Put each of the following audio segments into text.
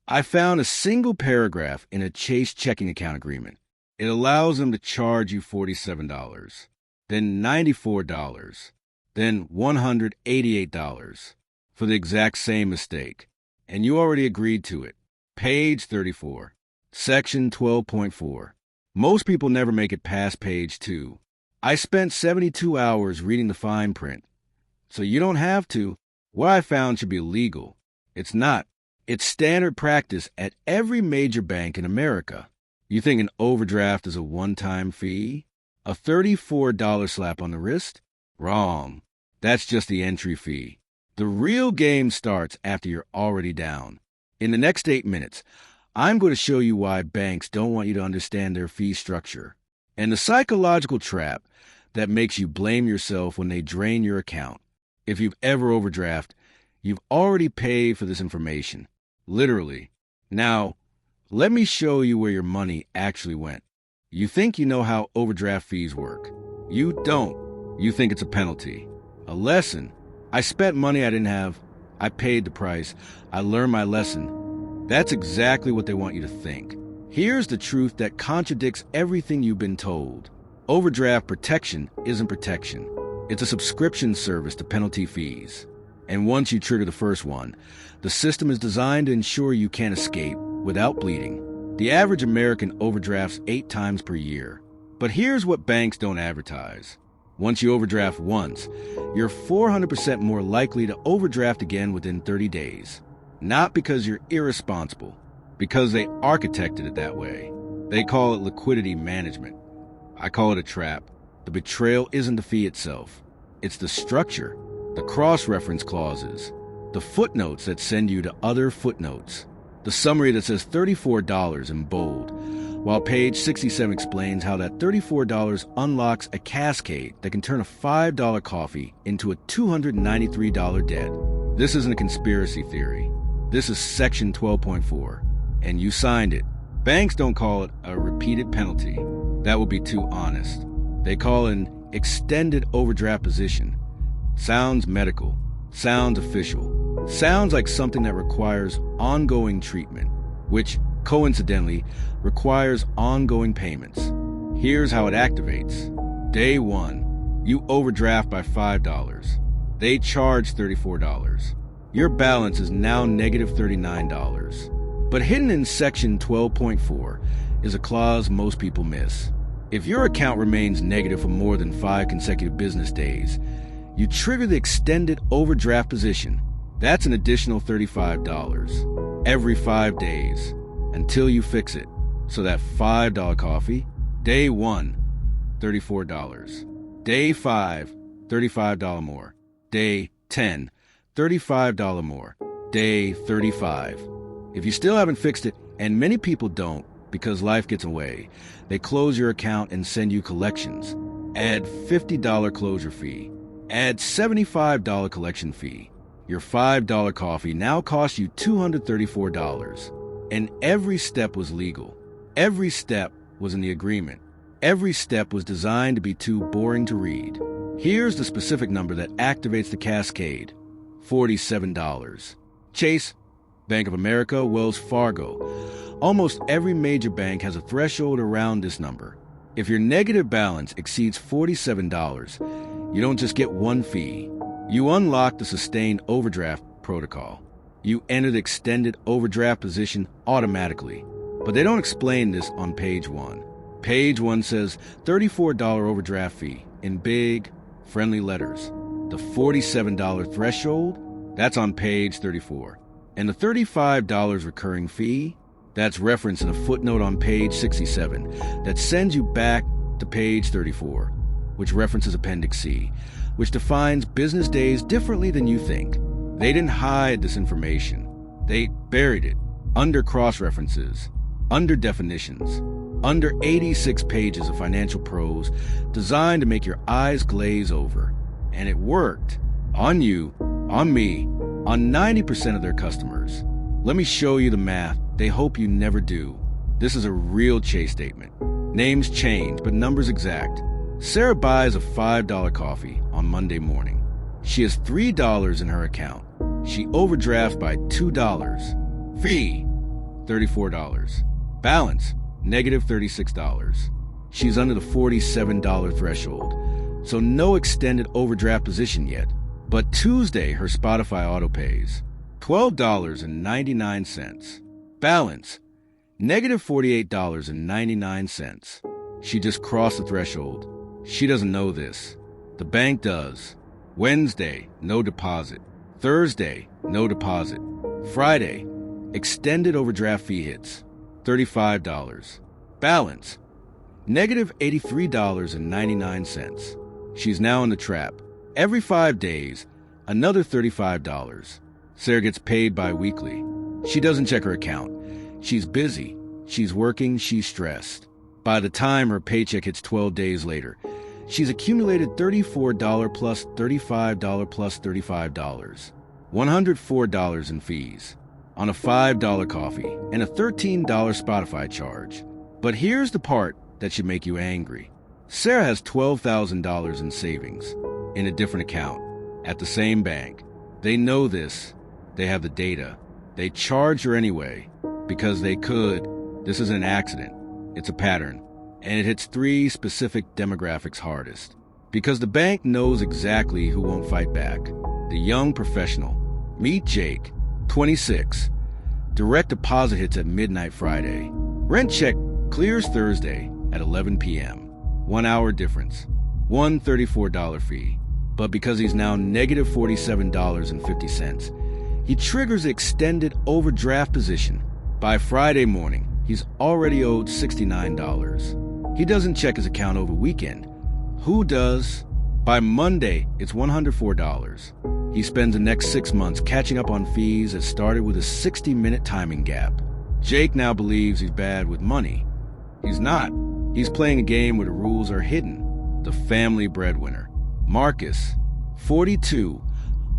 I found a single paragraph in a Chase checking account agreement. It allows them to charge you $47, then $94, then $188 for the exact same mistake. And you already agreed to it. Page 34, section 12.4. Most people never make it past page 2. I spent 72 hours reading the fine print. So you don't have to. What I found should be illegal. It's not. It's standard practice at every major bank in America. You think an overdraft is a one-time fee? A $34 slap on the wrist? Wrong. That's just the entry fee. The real game starts after you're already down. In the next 8 minutes, I'm going to show you why banks don't want you to understand their fee structure and the psychological trap that makes you blame yourself when they drain your account. If you've ever overdrafted, you've already paid for this information. Literally. Now, let me show you where your money actually went. You think you know how overdraft fees work. You don't. You think it's a penalty. A lesson. I spent money I didn't have. I paid the price. I learned my lesson. That's exactly what they want you to think. Here's the truth that contradicts everything you've been told. Overdraft protection isn't protection. It's a subscription service to penalty fees. And once you trigger the first one, the system is designed to ensure you can't escape without bleeding. The average American overdrafts 8 times per year. But here's what banks don't advertise. Once you overdraft once, you're 400% more likely to overdraft again within 30 days. Not because you're irresponsible, because they architected it that way. They call it liquidity management. I call it a trap. The betrayal isn't the fee itself. It's the structure, the cross-reference clauses, the footnotes that send you to other footnotes, the summary that says $34 in bold, while page 67 explains how that $34 unlocks a cascade that can turn a $5 coffee into a $293 debt. This isn't a conspiracy theory. This is section 12.4, and you signed it. Banks don't call it a repeated penalty. That would be too honest. They call it an extended overdraft position. Sounds medical. Sounds official. Sounds like something that requires ongoing treatment, which, coincidentally, requires ongoing payments. Here's how it activates. Day 1, you overdraft by $5. They charge $34. Your balance is now negative $39. But hidden in section 12.4 is a clause most people miss. If your account remains negative for more than 5 consecutive business days, you trigger the extended overdraft position. That's an additional $35 every 5 days until you fix it. So that $5 coffee, day 1, $34. Day 5, $35 more. Day 10, $35 more. Day 35. If you still haven't fixed it, and many people don't because life gets away, they close your account and send you collections. Add $50 closure fee. Add $75 collection fee. Your $5 coffee now costs you $234. And every step was legal. Every step was in the agreement. Every step was designed to be too boring to read. Here's the specific number that activates the cascade. $47. Chase, Bank of America, Wells Fargo. Almost every major bank has a threshold around this number. If your negative balance exceeds $47, you don't just get one fee. You unlock the sustained overdraft protocol. You enter the extended overdraft position automatically. But they don't explain this on page 1. Page 1 says $34 overdraft fee in big, friendly letters. The $47 threshold, that's on page 34. And the $35 recurring fee, that's referenced in a footnote on page 67 that sends you back to page 34, which references Appendix C, which defines business days differently than you think. They didn't hide this information. They buried it under cross-references, under definitions, under 86 pages of financial prose designed to make your eyes glaze over. And it worked. On you, on me, on 90% of their customers. Let me show you the math they hope you never do. This is a real Chase statement. Names change, but numbers exact. Sarah buys a $5 coffee on Monday morning. She has $3 in her account. She overdrafts by $2. Fee, $34. Balance, negative $36. She's under the $47 threshold, so no extended overdraft position yet. But Tuesday, her Spotify auto pays $12.99. Balance, negative $48.99. She just crossed the threshold. She doesn't know this. The bank does. Wednesday, no deposit. Thursday, no deposit. Friday, extended overdraft fee hits, $35. Balance, negative $83.99. She's now in the trap. Every 5 days, another $35. Sarah gets paid bi-weekly. She doesn't check her account. She's busy. She's working. She's stressed. By the time her paycheck hits 12 days later, she's accumulated $34 plus $35 plus $35. $104 in fees, on a $5 coffee, and a $13 Spotify charge. But here's the part that should make you angry. Sarah has $12,000 in savings in a different account at the same bank. They know this. They have the data. They charge her anyway because they could. This is an accident. It's a pattern. And it hits 3 specific demographics hardest. Because the bank knows exactly who won't fight back. The young professional. Meet Jake, 26. Direct deposit hits at midnight Friday. Rent check clears Thursday at 11 p.m. 1 hour difference. One $34 fee. But because he's now negative $47.50, he triggers the extended overdraft position. By Friday morning, he's already owed $69. He doesn't check his account over weekend. Who does? By Monday, it's $104. He spends the next 6 months catching up on fees that started with a 60-minute timing gap. Jake now believes he's bad with money. He's not. He's playing a game where the rules are hidden. The family breadwinner. Marcus, 42,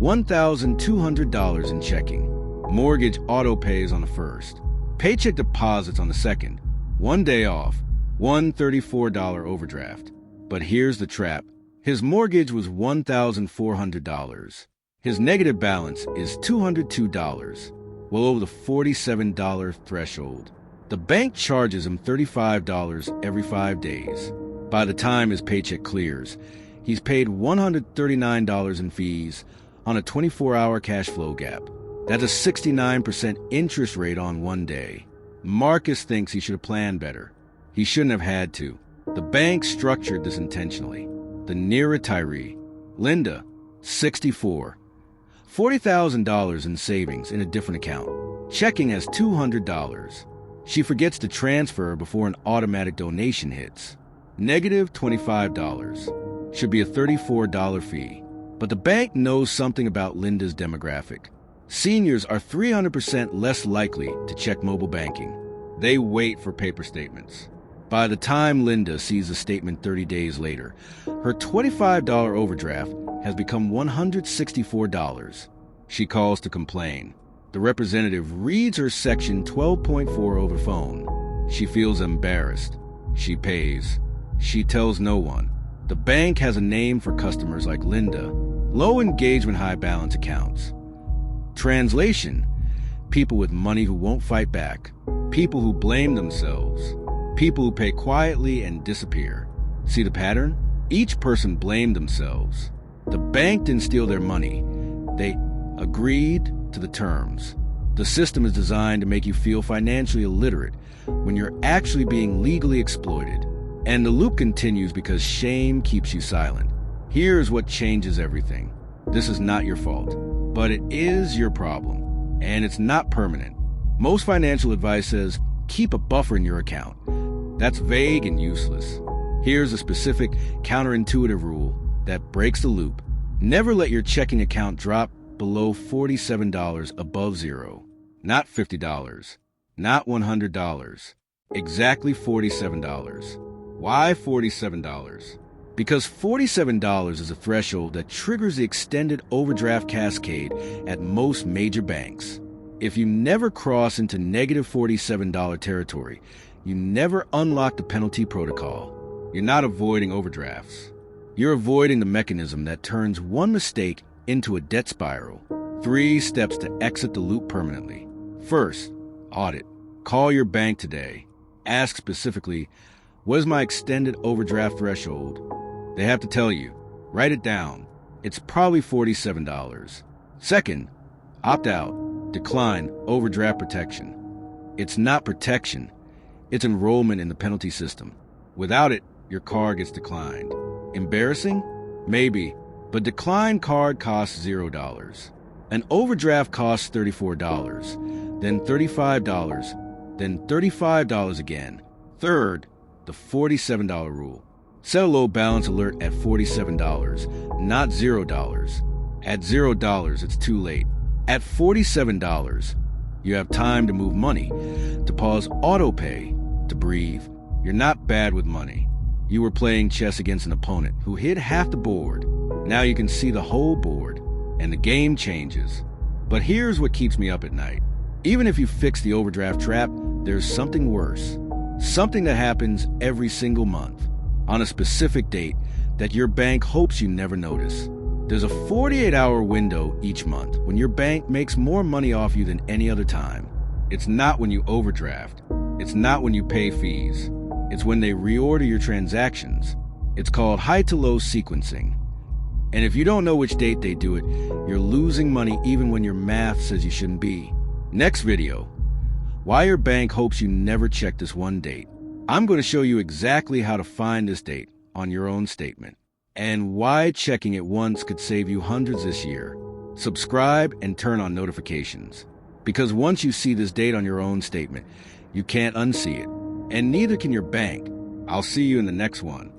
$1,200 in checking. Mortgage auto pays on the 1st. Paycheck deposits on the 2nd. 1 day off. One $34 overdraft. But here's the trap. His mortgage was $1,400. His negative balance is $202, well over the $47 threshold. The bank charges him $35 every 5 days. By the time his paycheck clears, he's paid $139 in fees on a 24-hour cash flow gap. That's a 69% interest rate on 1 day. Marcus thinks he should have planned better. He shouldn't have had to. The bank structured this intentionally. The near retiree, Linda, 64, $40,000 in savings in a different account. Checking has $200. She forgets to transfer before an automatic donation hits. Negative $25. Should be a $34 fee. But the bank knows something about Linda's demographic. Seniors are 300% less likely to check mobile banking. They wait for paper statements. By the time Linda sees the statement 30 days later, her $25 overdraft has become $164. She calls to complain. The representative reads her section 12.4 over phone. She feels embarrassed. She pays. She tells no one. The bank has a name for customers like Linda. Low engagement, high balance accounts. Translation: people with money who won't fight back. People who blame themselves. People who pay quietly and disappear. See the pattern? Each person blamed themselves. The bank didn't steal their money. They agreed to the terms. The system is designed to make you feel financially illiterate when you're actually being legally exploited. And the loop continues because shame keeps you silent. Here's what changes everything. This is not your fault, but it is your problem. And it's not permanent. Most financial advice says, keep a buffer in your account. That's vague and useless. Here's a specific, counterintuitive rule that breaks the loop. Never let your checking account drop below $47 above zero. Not $50. Not $100. Exactly $47. Why $47? Because $47 is a threshold that triggers the extended overdraft cascade at most major banks. If you never cross into negative $47 territory, you never unlock the penalty protocol. You're not avoiding overdrafts. You're avoiding the mechanism that turns one mistake into a debt spiral. 3 steps to exit the loop permanently. First, audit. Call your bank today. Ask specifically, what is my extended overdraft threshold? They have to tell you. Write it down. It's probably $47. Second, opt out. Decline overdraft protection. It's not protection. It's enrollment in the penalty system. Without it, your card gets declined. Embarrassing? Maybe, but declined card costs $0. An overdraft costs $34, then $35, then $35 again. Third, the $47 rule. Set a low balance alert at $47, not $0. At $0, it's too late. At $47, you have time to move money, to pause auto pay, to breathe. You're not bad with money. You were playing chess against an opponent who hid half the board. Now you can see the whole board, and the game changes. But here's what keeps me up at night. Even if you fix the overdraft trap, there's something worse. Something that happens every single month, on a specific date that your bank hopes you never notice. There's a 48-hour window each month when your bank makes more money off you than any other time. It's not when you overdraft. It's not when you pay fees. It's when they reorder your transactions. It's called high to low sequencing. And if you don't know which date they do it, you're losing money even when your math says you shouldn't be. Next video, why your bank hopes you never check this one date. I'm going to show you exactly how to find this date on your own statement, and why checking it once could save you hundreds this year. Subscribe and turn on notifications, because once you see this date on your own statement, you can't unsee it, and neither can your bank. I'll see you in the next one.